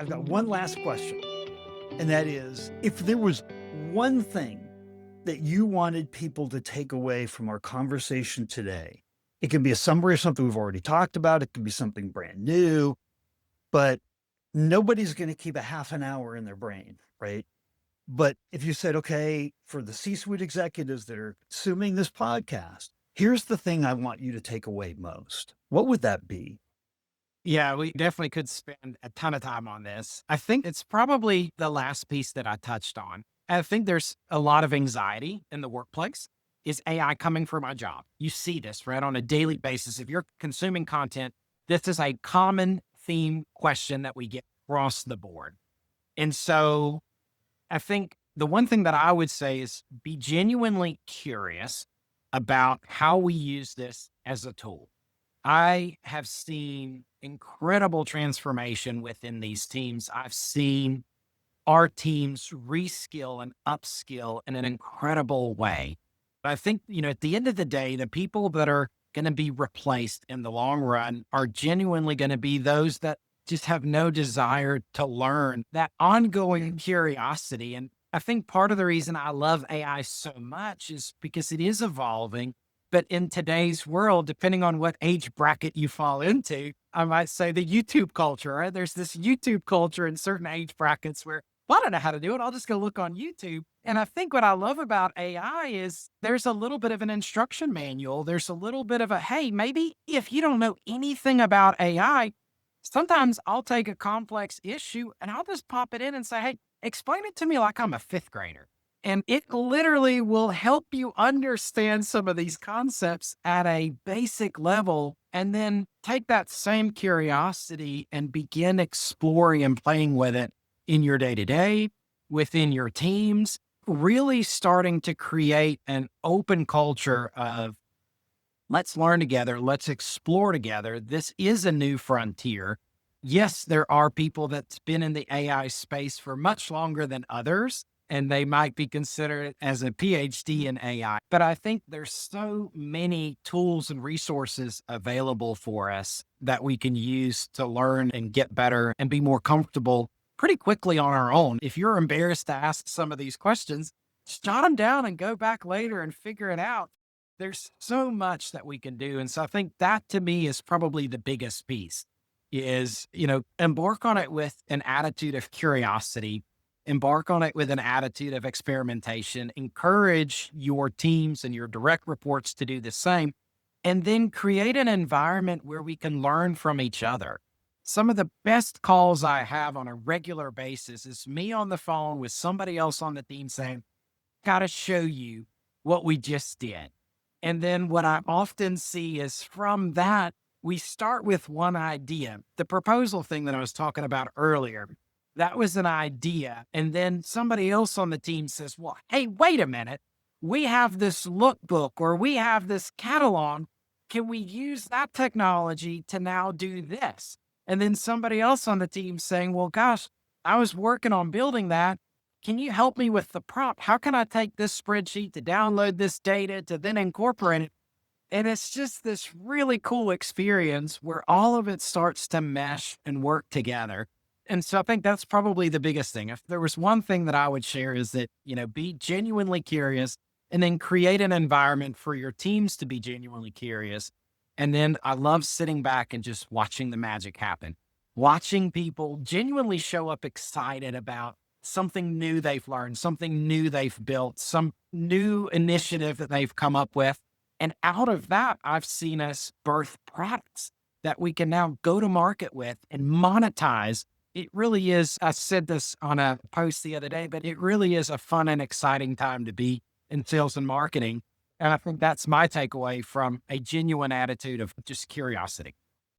I've got one last question, and that is, if there was one thing that you wanted people to take away from our conversation today, it can be a summary of something we've already talked about. It can be something brand new, but nobody's going to keep a half an hour in their brain, right? But if you said, okay, for the C-suite executives that are consuming this podcast, here's the thing I want you to take away most, what would that be? Yeah, we definitely could spend a ton of time on this. I think it's probably the last piece that I touched on. I think there's a lot of anxiety in the workplace. Is AI coming for my job? You see this, right? On a daily basis. If you're consuming content, this is a common theme question that we get across the board. And so I think the one thing that I would say is be genuinely curious about how we use this as a tool. I have seen incredible transformation within these teams. I've seen our teams reskill and upskill in an incredible way. But I think, at the end of the day, the people that are going to be replaced in the long run are genuinely going to be those that just have no desire to learn, that ongoing curiosity. And I think part of the reason I love AI so much is because it is evolving. But in today's world, depending on what age bracket you fall into, I might say the YouTube culture, right? There's this YouTube culture in certain age brackets where, well, I don't know how to do it. I'll just go look on YouTube. And I think what I love about AI is there's a little bit of an instruction manual. There's a little bit of a, hey, maybe if you don't know anything about AI, sometimes I'll take a complex issue and I'll just pop it in and say, hey, explain it to me like I'm a fifth grader. And it literally will help you understand some of these concepts at a basic level and then take that same curiosity and begin exploring and playing with it in your day to day, within your teams, really starting to create an open culture of let's learn together, let's explore together. This is a new frontier. Yes, there are people that's been in the AI space for much longer than others, and they might be considered as a PhD in AI. But I think there's so many tools and resources available for us that we can use to learn and get better and be more comfortable pretty quickly on our own. If you're embarrassed to ask some of these questions, just jot them down and go back later and figure it out. There's so much that we can do. And so I think that to me is probably the biggest piece is, embark on it with an attitude of curiosity, embark on it with an attitude of experimentation, encourage your teams and your direct reports to do the same, and then create an environment where we can learn from each other. Some of the best calls I have on a regular basis is me on the phone with somebody else on the team saying, got to show you what we just did. And then what I often see is from that, we start with one idea. The proposal thing that I was talking about earlier, that was an idea. And then somebody else on the team says, well, hey, wait a minute. We have this lookbook or we have this catalog. Can we use that technology to now do this? And then somebody else on the team saying, well, gosh, I was working on building that. Can you help me with the prompt? How can I take this spreadsheet to download this data to then incorporate it? And it's just this really cool experience where all of it starts to mesh and work together. And so I think that's probably the biggest thing. If there was one thing that I would share is that, be genuinely curious and then create an environment for your teams to be genuinely curious. And then I love sitting back and just watching the magic happen, watching people genuinely show up excited about something new they've learned, something new they've built, some new initiative that they've come up with. And out of that, I've seen us birth products that we can now go to market with and monetize. It really is, I said this on a post the other day, but it really is a fun and exciting time to be in sales and marketing. And I think that's my takeaway from a genuine attitude of just curiosity.